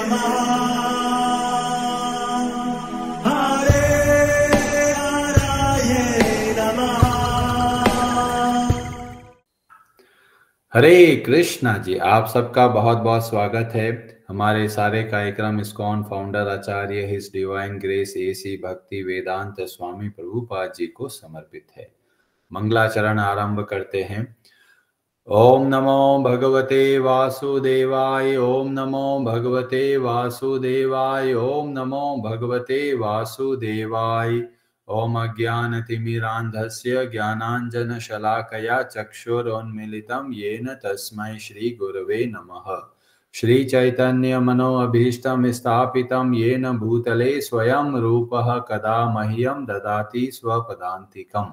हरे कृष्णा जी, आप सबका बहुत बहुत स्वागत है। हमारे सारे कार्यक्रम इस्कॉन फाउंडर आचार्य हिज डिवाइन ग्रेस एसी भक्ति वेदांत स्वामी प्रभुपाद जी को समर्पित है। मंगलाचरण आरंभ करते हैं। ओम नमो भगवते वासुदेवाय, ओम नमो भगवते वासुदेवाय, ओम नमो भगवते वासुदेवाय। ओम अज्ञानतिमिरान्धस्य ज्ञानाञ्जनशलाकया चक्षुरोन्मीलितं येन तस्मै श्रीगुरवे नमः। श्रीचैतन्यमनोभीष्टं स्थापितं येन भूतले स्वयं रूपः कदा मह्यं ददाति स्वपदान्तिकम्।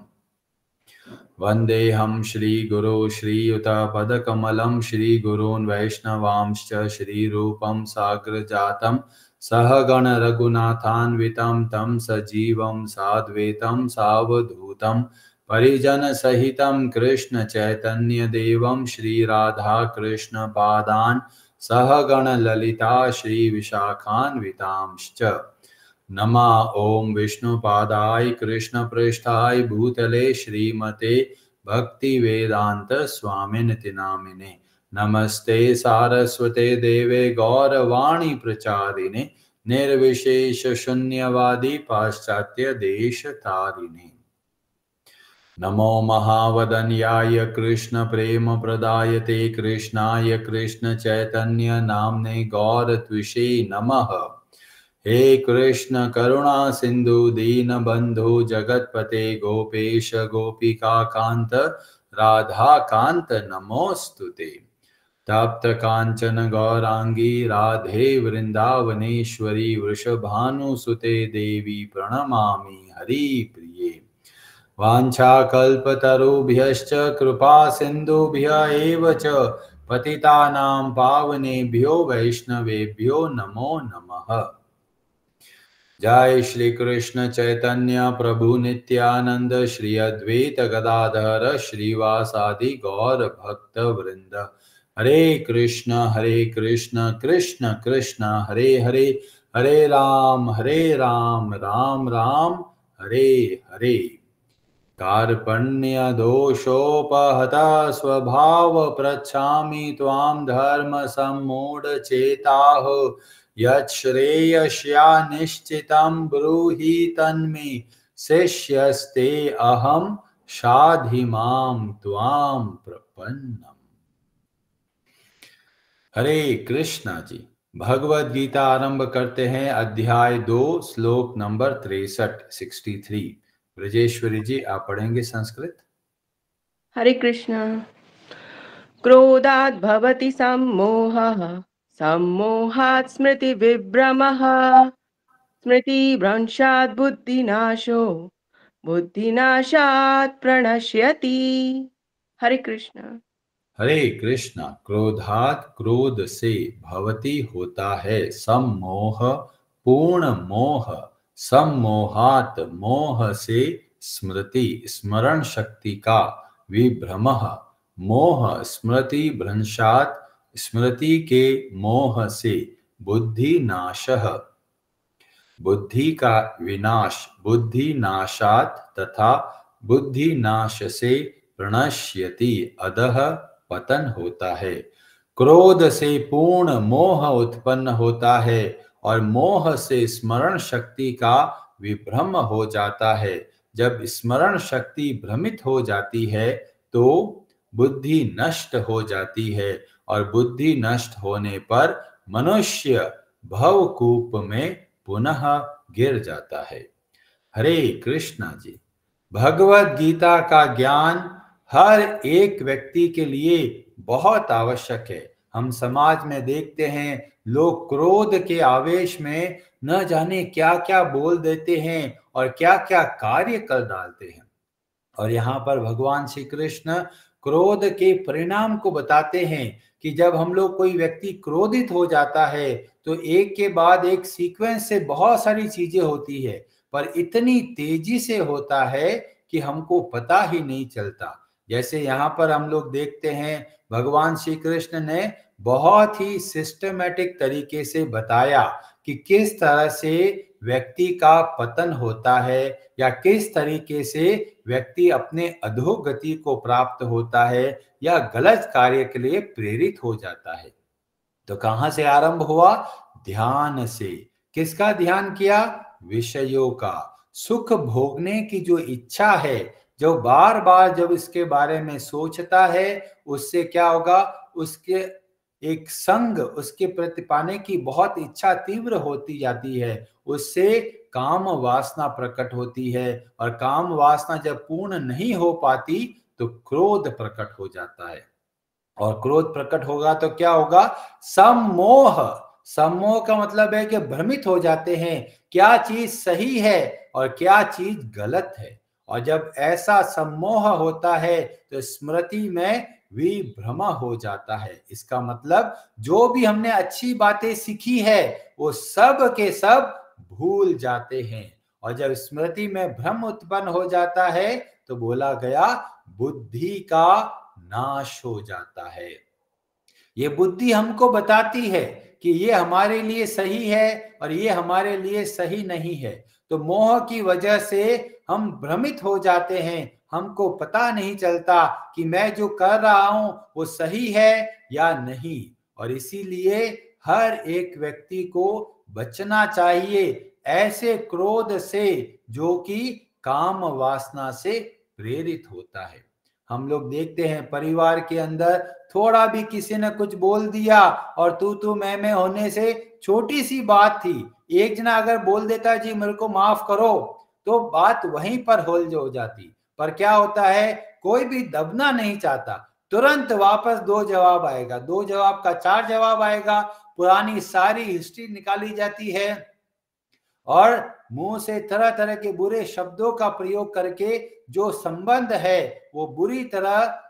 वन्देऽहं श्रीगुरो श्रीयुतपदकमलं श्रीगुरून् वैष्णवांश्च श्रीरूपं साग्रजातं सहगण रघुनाथान्वितं तं सजीवं साद्वैतं सावधूतं परिजनसहितं कृष्ण चैतन्यदेवं श्रीराधाकृष्णपादान् सहगण ललिता श्रीविशाखान्वितांश्च। नमः ओम विष्णुपादाय कृष्णपृष्ठाय भूतले श्रीमते भक्ति वेदांत स्वामिनिति नामिने। नमस्ते सारस्वते देवे गौरवाणी प्रचारिणे निर्विशेष शून्यवादी पाश्चात्य देश तारिणे। नमो महावदन्याय कृष्ण प्रेम प्रदायते कृष्णाय कृष्ण चैतन्य नाम्ने गौरत्विषे नमः। हे कृष्ण करुणा सिंधु दीनबंधु जगतपते गोपेश गोपिका कांत राधा कांत नमोस्तुते। तप्त कांचन गौरांगी राधे वृंदावनेश्वरी वृषभानुसुते देवी प्रणमामि हरिप्रिये। वाञ्छाकल्पतरुभ्यश्च कृपा सिन्धुभ्य एव च पतितानां पावनेभ्यो वैष्णवेभ्यो नमो नमः। जय श्री कृष्ण चैतन्य प्रभु नित्यानंद श्री अद्वैत गदाधर श्रीवासादि गौर भक्त वृंद। हरे कृष्ण कृष्ण कृष्ण हरे हरे, हरे राम राम राम हरे हरे। कार्पण्य दोषोपहता स्वभाव पृच्छामि त्वां धर्म सम्मूढ़ चेताः। यच्छ्रेयस्या निश्चितं ब्रूहि तन्मे शिष्यस्ते अहं शाधिमां त्वां प्रपन्नम्। हरे कृष्णा जी, भगवद गीता आरंभ करते हैं। अध्याय 2 श्लोक नंबर 63। ब्रजेश्वरी जी, आप पढ़ेंगे संस्कृत। हरे कृष्ण। क्रोधात् भवति सम्मोहः, सम्मोहात् स्मृतिविभ्रमः, स्मृतिभ्रंशात् बुद्धिनाशो, बुद्धिनाशात् प्रणश्यति। हरे कृष्ण। हरे कृष्णा। क्रोधात् क्रोध से भवति होता है सम्मोह पूर्ण मोह, सम्मोहात् मोह से स्मृति स्मरण शक्ति का विभ्रमः, मोह स्मृति भ्रंशात् स्मृति के मोह से बुद्धि नाशः, बुद्धि का विनाश बुद्धि नाशात् तथा बुद्धि नाश से प्रणश्यति अधः पतन होता है। क्रोध से पूर्ण मोह उत्पन्न होता है और मोह से स्मरण शक्ति का विभ्रम हो जाता है। जब स्मरण शक्ति भ्रमित हो जाती है तो बुद्धि नष्ट हो जाती है और बुद्धि नष्ट होने पर मनुष्य भवकूप में पुनः गिर जाता है। हरे कृष्णा जी, भगवत गीता का ज्ञान हर एक व्यक्ति के लिए बहुत आवश्यक है। हम समाज में देखते हैं लोग क्रोध के आवेश में न जाने क्या क्या बोल देते हैं और क्या क्या कार्य कर डालते हैं। और यहाँ पर भगवान श्री कृष्ण क्रोध के परिणाम को बताते हैं कि जब हम लोग कोई व्यक्ति क्रोधित हो जाता है तो एक के बाद एक सीक्वेंस से बहुत सारी चीजें होती है, पर इतनी तेजी से होता है कि हमको पता ही नहीं चलता। जैसे यहाँ पर हम लोग देखते हैं भगवान श्री कृष्ण ने बहुत ही सिस्टमेटिक तरीके से बताया कि किस तरह से व्यक्ति का पतन होता है या किस तरीके से व्यक्ति अपने अधोगति को प्राप्त होता है या गलत कार्य के लिए प्रेरित हो जाता है। तो कहां से आरंभ हुआ? ध्यान से। किसका ध्यान किया? विषयों का। सुख भोगने की जो इच्छा है, जो बार बार जब इसके बारे में सोचता है, उससे क्या होगा? उसके एक संग उसके प्रति पाने की बहुत इच्छा तीव्र होती जाती है, उससे काम वासना प्रकट होती है, और काम वासना जब पूर्ण नहीं हो पाती तो क्रोध प्रकट हो जाता है, और क्रोध प्रकट होगा तो क्या होगा? सम्मोह। सम्मोह का मतलब है कि भ्रमित हो जाते हैं, क्या चीज सही है और क्या चीज गलत है। और जब ऐसा सम्मोह होता है तो स्मृति में विभ्रम हो जाता है। इसका मतलब जो भी हमने अच्छी बातें सीखी है वो सब के सब भूल जाते हैं, और जब स्मृति में भ्रम उत्पन्न हो जाता है तो बोला गया बुद्धि का नाश हो जाता है। ये बुद्धि हमको बताती है कि ये हमारे लिए सही है और ये हमारे लिए सही नहीं है। तो मोह की वजह से हम भ्रमित हो जाते हैं, हमको पता नहीं चलता कि मैं जो कर रहा हूं वो सही है या नहीं। और इसीलिए हर एक व्यक्ति को बचना चाहिए ऐसे क्रोध से जो कि काम वासना से प्रेरित होता है। हम लोग देखते हैं परिवार के अंदर थोड़ा भी किसी ने कुछ बोल दिया और तू मैं होने से, छोटी सी बात थी, एक जना अगर बोल देता जी मेरे को माफ करो, तो बात वहीं पर हो जाती। पर क्या होता है, कोई भी दबना नहीं चाहता, तुरंत वापस दो जवाब आएगा, दो जवाब का चार जवाब आएगा, पुरानी सारी हिस्ट्री निकाली जाती है और मुंह से तरह तरह के बुरे शब्दों का प्रयोग करके जो संबंध है वो बुरी तरह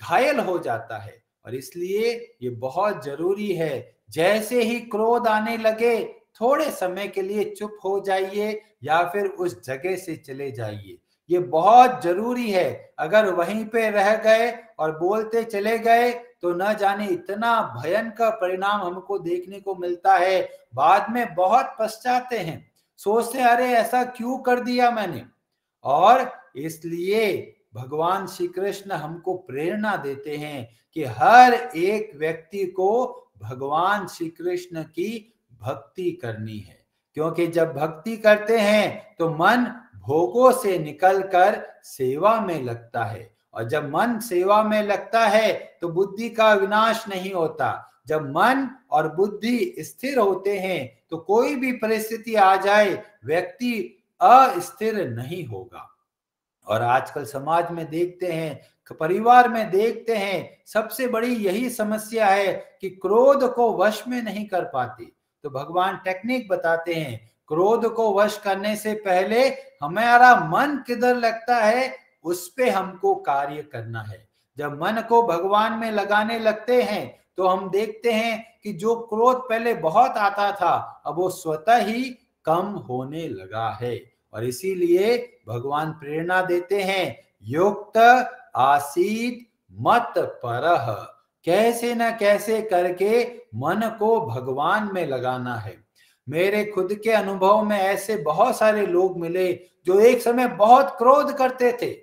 घायल हो जाता है। और इसलिए ये बहुत जरूरी है, जैसे ही क्रोध आने लगे थोड़े समय के लिए चुप हो जाइए या फिर उस जगह से चले जाइए। ये बहुत जरूरी है। अगर वहीं पे रह गए और बोलते चले गए तो न जाने इतना भयंकर परिणाम हमको देखने को मिलता है। बाद में बहुत पछताते हैं, सोचते अरे ऐसा क्यों कर दिया मैंने। और इसलिए भगवान श्री कृष्ण हमको प्रेरणा देते हैं कि हर एक व्यक्ति को भगवान श्री कृष्ण की भक्ति करनी है, क्योंकि जब भक्ति करते हैं तो मन भोगों से निकलकर सेवा में लगता है, और जब मन सेवा में लगता है तो बुद्धि का विनाश नहीं होता। जब मन और बुद्धि स्थिर होते हैं तो कोई भी परिस्थिति आ जाए व्यक्ति अस्थिर नहीं होगा। और आजकल समाज में देखते हैं, परिवार में देखते हैं, सबसे बड़ी यही समस्या है कि क्रोध को वश में नहीं कर पाते। तो भगवान टेक्निक बताते हैं, क्रोध को वश करने से पहले हमारा मन किधर लगता है उस पे हमको कार्य करना है। जब मन को भगवान में लगाने लगते हैं तो हम देखते हैं कि जो क्रोध पहले बहुत आता था अब वो स्वतः ही कम होने लगा है। और इसीलिए भगवान प्रेरणा देते हैं, युक्त आसीत मत परह, कैसे न कैसे करके मन को भगवान में लगाना है। मेरे खुद के अनुभव में ऐसे बहुत सारे लोग मिले जो एक समय बहुत क्रोध करते थे,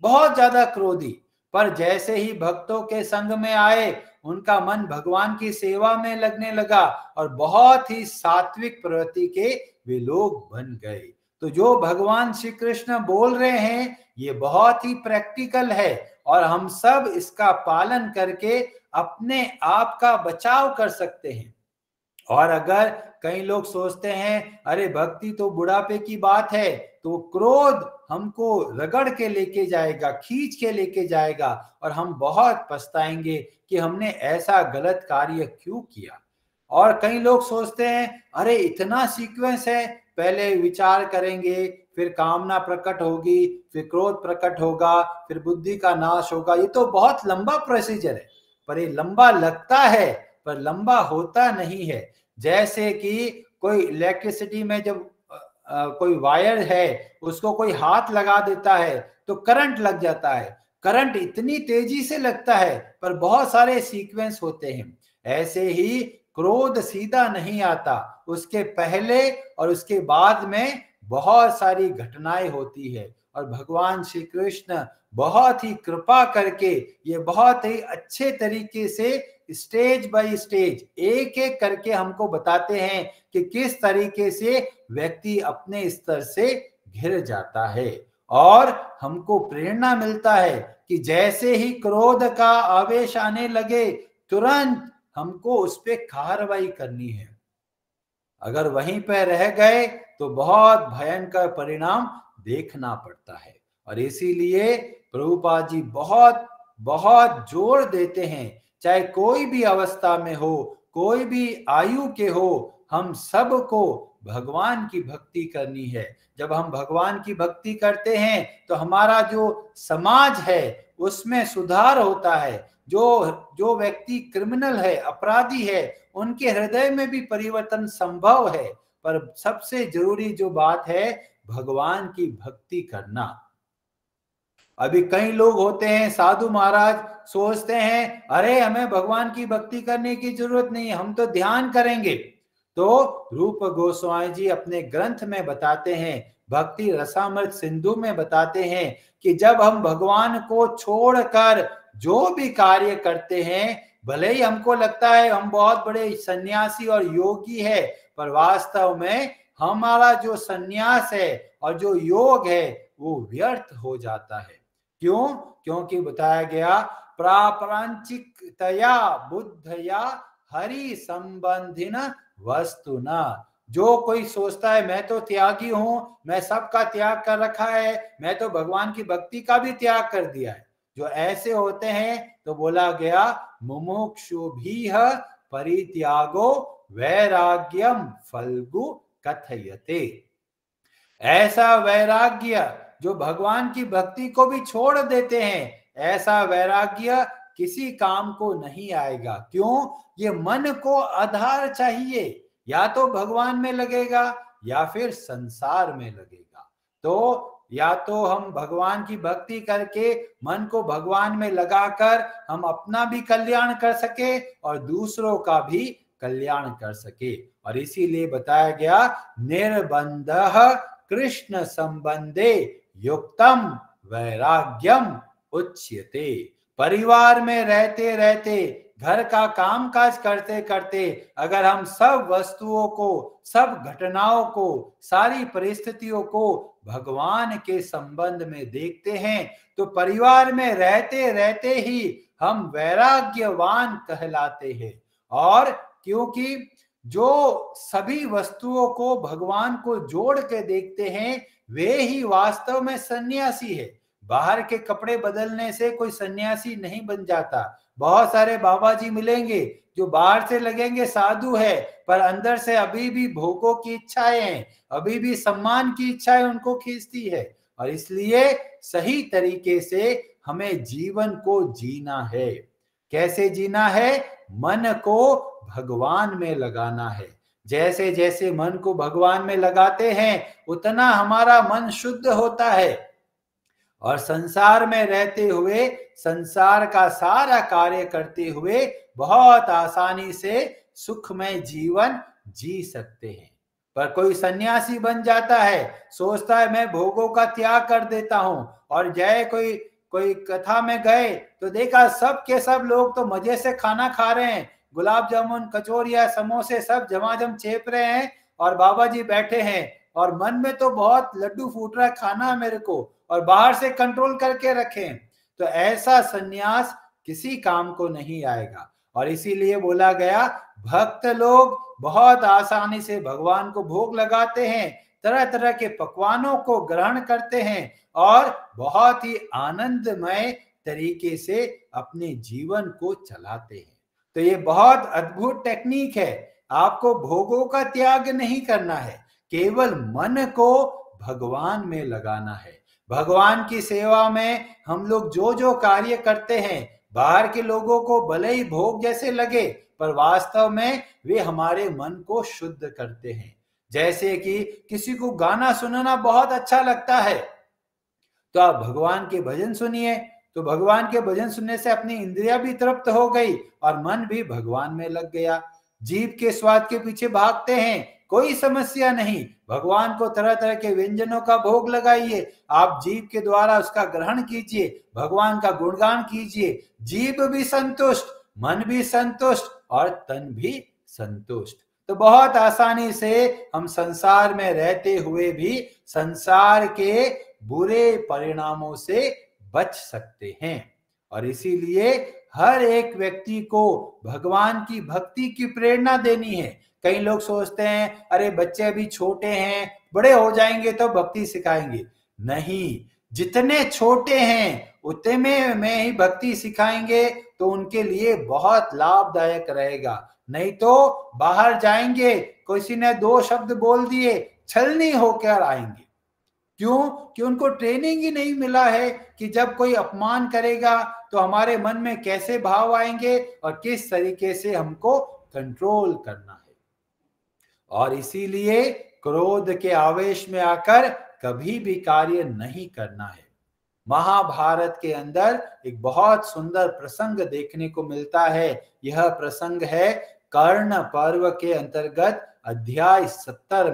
बहुत ज्यादा क्रोधी, पर जैसे ही भक्तों के संग में आए उनका मन भगवान की सेवा में लगने लगा और बहुत ही सात्विक प्रवृत्ति के वे लोग बन गए। तो जो भगवान श्री कृष्ण बोल रहे हैं ये बहुत ही प्रैक्टिकल है, और हम सब इसका पालन करके अपने आप का बचाव कर सकते हैं। और अगर कई लोग सोचते हैं अरे भक्ति तो बुढ़ापे की बात है, तो क्रोध हमको रगड़ के लेके जाएगा, खींच के लेके जाएगा, और हम बहुत पछताएंगे कि हमने ऐसा गलत कार्य क्यों किया। और कई लोग सोचते हैं अरे इतना सीक्वेंस है, पहले विचार करेंगे, फिर कामना प्रकट होगी, फिर क्रोध प्रकट होगा, फिर बुद्धि का नाश होगा। ये तो बहुत लंबा प्रोसीजर है, पर ये लंबा लगता है पर लंबा होता नहीं है। जैसे कि कोई इलेक्ट्रिसिटी में जब कोई वायर है उसको कोई हाथ लगा देता है तो करंट लग जाता है, करंट इतनी तेजी से लगता है, पर बहुत सारे सीक्वेंस होते हैं। ऐसे ही क्रोध सीधा नहीं आता, उसके पहले और उसके बाद में बहुत सारी घटनाएं होती है। और भगवान श्री कृष्ण बहुत ही कृपा करके ये बहुत ही अच्छे तरीके से स्टेज बाय स्टेज एक एक करके हमको बताते हैं कि किस तरीके से व्यक्ति अपने स्तर से घिर जाता है। और हमको प्रेरणा मिलता है कि जैसे ही क्रोध का आवेश आने लगे, तुरंत हमको उस पर कार्रवाई करनी है। अगर वहीं पर रह गए तो बहुत भयंकर परिणाम देखना पड़ता है। और इसीलिए प्रभुपाद जी बहुत बहुत जोर देते हैं, चाहे कोई भी अवस्था में हो, कोई भी आयु के हो, हम सबको भगवान की भक्ति करनी है। जब हम भगवान की भक्ति करते हैं तो हमारा जो समाज है उसमें सुधार होता है। जो व्यक्ति क्रिमिनल है, अपराधी है, उनके हृदय में भी परिवर्तन संभव है। पर सबसे जरूरी जो बात है, भगवान की भक्ति करना। अभी कई लोग होते हैं, साधु महाराज सोचते हैं अरे हमें भगवान की भक्ति करने की जरूरत नहीं है, हम तो ध्यान करेंगे। तो रूप गोस्वामी जी अपने ग्रंथ में बताते हैं, भक्ति रसामृत सिंधु में बताते हैं कि जब हम भगवान को छोड़कर जो भी कार्य करते हैं, भले ही हमको लगता है हम बहुत बड़े सन्यासी और योगी है, पर वास्तव में हमारा जो सन्यास है और जो योग है वो व्यर्थ हो जाता है। क्यों? क्योंकि बताया गया प्रापंचिकतया बुद्धया हरि संबंधिन वस्तुना। जो कोई सोचता है मैं तो त्यागी हूं, मैं सबका त्याग कर रखा है, मैं तो भगवान की भक्ति का भी त्याग कर दिया है, जो ऐसे होते हैं तो बोला गया मुमुक्षुभिः परित्यागो वैराग्यम फल्गु कथयते। ऐसा वैराग्य जो भगवान की भक्ति को भी छोड़ देते हैं, ऐसा वैराग्य किसी काम को नहीं आएगा। क्यों? ये मन को आधार चाहिए, या तो भगवान में लगेगा या फिर संसार में लगेगा। तो या तो हम भगवान की भक्ति करके मन को भगवान में लगाकर हम अपना भी कल्याण कर सके और दूसरों का भी कल्याण कर सके। और इसीलिए बताया गया निर्बंधः कृष्ण संबंधे युक्तम वैराग्यम उच्यते। परिवार में रहते रहते, घर का काम काज करते करते अगर हम सब वस्तुओं को, सब घटनाओं को, सारी परिस्थितियों को भगवान के संबंध में देखते हैं, तो परिवार में रहते रहते ही हम वैराग्यवान कहलाते हैं। और क्योंकि जो सभी वस्तुओं को भगवान को जोड़ के देखते हैं, वे ही वास्तव में सन्यासी है। बाहर के कपड़े बदलने से कोई सन्यासी नहीं बन जाता। बहुत सारे बाबा जी मिलेंगे जो बाहर से लगेंगे साधु है, पर अंदर से अभी भी भोगों की इच्छाएं हैं, अभी भी सम्मान की इच्छाएं उनको खींचती है। और इसलिए सही तरीके से हमें जीवन को जीना है। कैसे जीना है? मन को भगवान में लगाना है। जैसे जैसे मन को भगवान में लगाते हैं, उतना हमारा मन शुद्ध होता है और संसार में रहते हुए, संसार का सारा कार्य करते हुए बहुत आसानी से सुखमय जीवन जी सकते हैं। पर कोई सन्यासी बन जाता है, सोचता है मैं भोगों का त्याग कर देता हूं, और जय कोई कथा में गए तो देखा सब के सब लोग तो मजे से खाना खा रहे हैं, गुलाब जामुन, कचौरिया, समोसे सब झमाझम चेप रहे हैं, और बाबा जी बैठे हैं और मन में तो बहुत लड्डू फूट रहा है, खाना है मेरे को, और बाहर से कंट्रोल करके रखें। तो ऐसा सन्यास किसी काम को नहीं आएगा। और इसीलिए बोला गया भक्त लोग बहुत आसानी से भगवान को भोग लगाते हैं, तरह तरह के पकवानों को ग्रहण करते हैं और बहुत ही आनंदमय तरीके से अपने जीवन को चलाते हैं। तो ये बहुत अद्भुत टेक्निक है। आपको भोगों का त्याग नहीं करना है, केवल मन को भगवान में लगाना है। भगवान की सेवा में हम लोग जो जो कार्य करते हैं, बाहर के लोगों को भले ही भोग जैसे लगे, पर वास्तव में वे हमारे मन को शुद्ध करते हैं। जैसे कि किसी को गाना सुनना बहुत अच्छा लगता है, तो आप भगवान के भजन सुनिए, तो भगवान के भजन सुनने से अपनी इंद्रियां भी तृप्त हो गई और मन भी भगवान में लग गया। जीभ के स्वाद के पीछे भागते हैं, कोई समस्या नहीं, भगवान को तरह तरह के व्यंजनों का भोग लगाइए, आप जीभ के द्वारा उसका ग्रहण कीजिए, भगवान का गुणगान कीजिए, जीभ भी संतुष्ट, मन भी संतुष्ट और तन भी संतुष्ट। तो बहुत आसानी से हम संसार में रहते हुए भी संसार के बुरे परिणामों से बच सकते हैं। और इसीलिए हर एक व्यक्ति को भगवान की भक्ति की प्रेरणा देनी है। कई लोग सोचते हैं अरे बच्चे अभी छोटे हैं, बड़े हो जाएंगे तो भक्ति सिखाएंगे। नहीं, जितने छोटे हैं उतने में ही भक्ति सिखाएंगे तो उनके लिए बहुत लाभदायक रहेगा। नहीं तो बाहर जाएंगे, किसी ने 2 शब्द बोल दिए, छलनी होकर आएंगे। क्यों? कि उनको ट्रेनिंग ही नहीं मिला है कि जब कोई अपमान करेगा तो हमारे मन में कैसे भाव आएंगे और किस तरीके से हमको कंट्रोल करना है। और इसीलिए क्रोध के आवेश में आकर कभी भी कार्य नहीं करना है। महाभारत के अंदर एक बहुत सुंदर प्रसंग देखने को मिलता है। यह प्रसंग है कर्ण पर्व के अंतर्गत अध्याय 70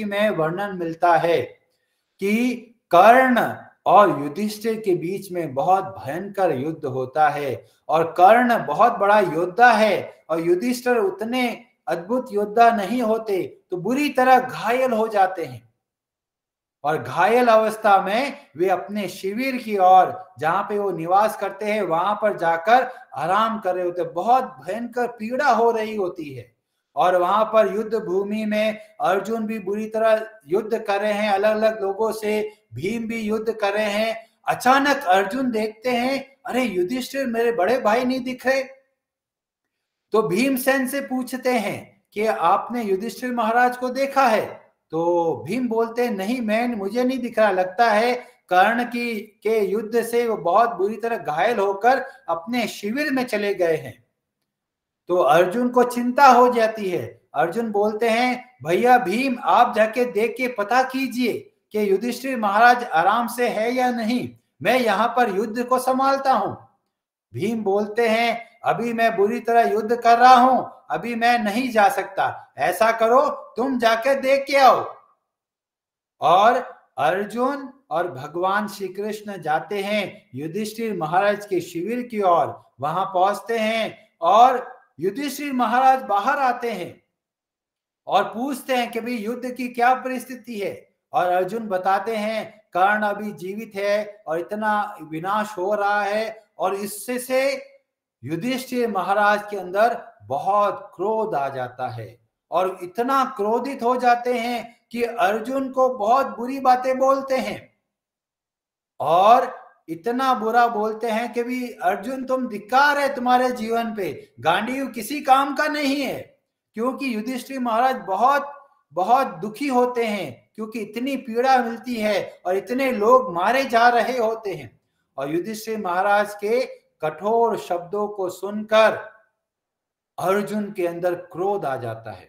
में वर्णन मिलता है कि कर्ण और युधिष्ठिर के बीच में बहुत भयंकर युद्ध होता है और कर्ण बहुत बड़ा योद्धा है और युधिष्ठिर उतने अद्भुत योद्धा नहीं होते, तो बुरी तरह घायल हो जाते हैं। और घायल अवस्था में वे अपने शिविर की ओर, जहां पे वो निवास करते हैं, वहां पर जाकर आराम कर रहे होते। बहुत भयंकर पीड़ा हो रही होती है और वहां पर युद्ध भूमि में अर्जुन भी बुरी तरह युद्ध कर रहे हैं अलग अलग लोगों से, भीम भी युद्ध कर रहे हैं। अचानक अर्जुन देखते हैं अरे युधिष्ठिर मेरे बड़े भाई नहीं दिख रहे। तो भीमसेन से पूछते हैं कि आपने युधिष्ठिर महाराज को देखा है? तो भीम बोलते हैं नहीं, मुझे नहीं दिख रहा, लगता है कर्ण के युद्ध से वो बहुत बुरी तरह घायल होकर अपने शिविर में चले गए हैं। तो अर्जुन को चिंता हो जाती है। अर्जुन बोलते हैं भैया भीम, आप जाके देख के पता कीजिए कि युधिष्ठिर महाराज आराम से है या नहीं, मैं यहाँ पर युद्ध को संभालता हूं। भीम बोलते हैं अभी मैं बुरी तरह युद्ध कर रहा हूं, अभी मैं नहीं जा सकता, ऐसा करो तुम जाके देख के आओ। और अर्जुन और भगवान श्री कृष्ण जाते हैं युधिष्ठिर महाराज के शिविर की ओर। वहां पहुंचते हैं और युधिष्ठिर महाराज बाहर आते हैं और पूछते हैं कि भाई युद्ध की क्या परिस्थिति है। और अर्जुन बताते हैं कर्ण अभी जीवित है और इतना विनाश हो रहा है। और इससे से युधिष्ठिर महाराज के अंदर बहुत क्रोध आ जाता है और इतना क्रोधित हो जाते हैं कि अर्जुन को बहुत बुरी बातें बोलते हैं और इतना बुरा बोलते हैं कि भी अर्जुन तुम धिक्कार है तुम्हारे जीवन पे, गांडीव किसी काम का नहीं है। क्योंकि युधिष्ठिर महाराज बहुत बहुत दुखी होते हैं क्योंकि इतनी पीड़ा मिलती है और इतने लोग मारे जा रहे होते हैं। और युधिष्ठिर महाराज के कठोर शब्दों को सुनकर अर्जुन के अंदर क्रोध आ जाता है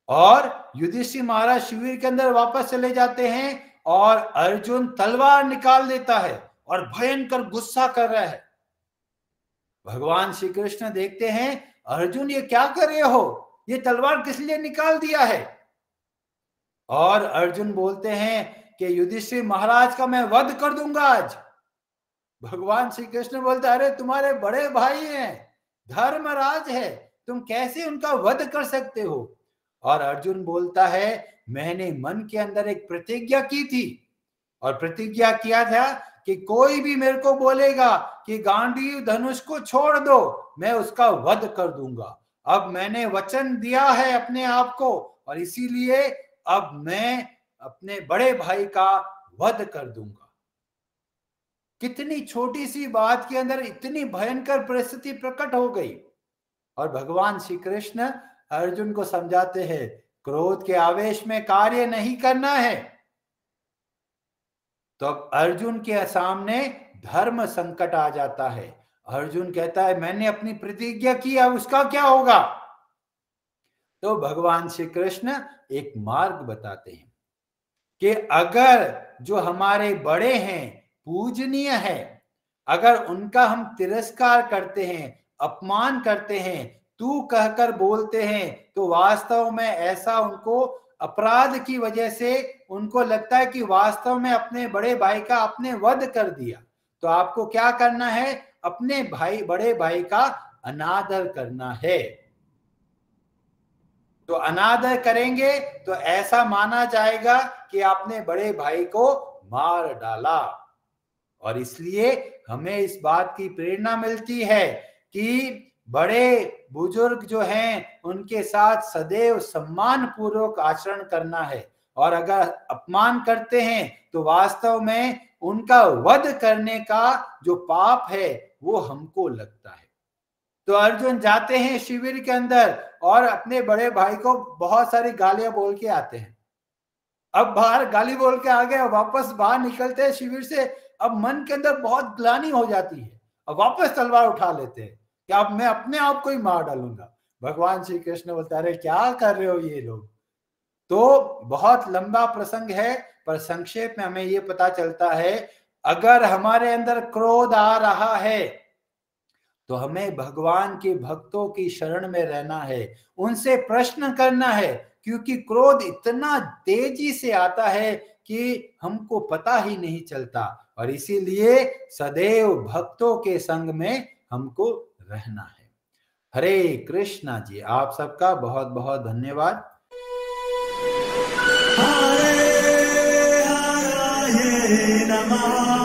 और युधिष्ठिर महाराज शिविर के अंदर वापस चले जाते हैं और अर्जुन तलवार निकाल देता है और भयंकर गुस्सा कर रहा है। भगवान श्री कृष्ण देखते हैं अर्जुन ये क्या कर रहे हो, ये तलवार किस लिए निकाल दिया है? और अर्जुन बोलते हैं कि युधिष्ठिर महाराज का मैं वध कर दूंगा आज। भगवान श्री कृष्ण बोलते अरे तुम्हारे बड़े भाई हैं, धर्मराज है, तुम कैसे उनका वध कर सकते हो? और अर्जुन बोलता है मैंने मन के अंदर एक प्रतिज्ञा की थी और प्रतिज्ञा किया था कि कोई भी मेरे को बोलेगा कि गांडीव धनुष को छोड़ दो, मैं उसका वध कर दूंगा। अब मैंने वचन दिया है अपने आप को और इसीलिए अब मैं अपने बड़े भाई का वध कर दूंगा। कितनी छोटी सी बात के अंदर इतनी भयंकर परिस्थिति प्रकट हो गई। और भगवान श्री कृष्ण अर्जुन को समझाते हैं क्रोध के आवेश में कार्य नहीं करना है। तो अब अर्जुन के सामने धर्म संकट आ जाता है। अर्जुन कहता है मैंने अपनी प्रतिज्ञा की, अब उसका क्या होगा? तो भगवान श्री कृष्ण एक मार्ग बताते हैं कि अगर जो हमारे बड़े हैं, पूजनीय है, अगर उनका हम तिरस्कार करते हैं, अपमान करते हैं, तू कहकर बोलते हैं, तो वास्तव में ऐसा उनको अपराध की वजह से उनको लगता है कि वास्तव में अपने बड़े भाई का आपने वध कर दिया। तो आपको क्या करना है? अपने बड़े भाई का अनादर करना है। तो अनादर करेंगे तो ऐसा माना जाएगा कि आपने बड़े भाई को मार डाला। और इसलिए हमें इस बात की प्रेरणा मिलती है कि बड़े बुजुर्ग जो हैं उनके साथ सदैव सम्मान पूर्वक आचरण करना है, और अगर अपमान करते हैं तो वास्तव में उनका वध करने का जो पाप है वो हमको लगता है। तो अर्जुन जाते हैं शिविर के अंदर और अपने बड़े भाई को बहुत सारी गालियां बोल के आते हैं। अब बाहर गाली बोल के आ गए, वापस बाहर निकलते हैं शिविर से, अब मन के अंदर बहुत ग्लानि हो जाती है, अब वापस तलवार उठा लेते हैं कि अब मैं अपने आप को ही मार डालूंगा। भगवान श्री कृष्ण बोलते अरे क्या कर रहे हो ये लोग। तो बहुत लंबा प्रसंग है, पर संक्षेप में हमें ये पता चलता है, अगर हमारे अंदर क्रोध आ रहा है तो हमें भगवान के भक्तों की शरण में रहना है, उनसे प्रश्न करना है, क्योंकि क्रोध इतना तेजी से आता है कि हमको पता ही नहीं चलता, और इसीलिए सदैव भक्तों के संग में हमको रहना है। हरे कृष्णा जी, आप सबका बहुत बहुत धन्यवाद। हरे हरे नमः।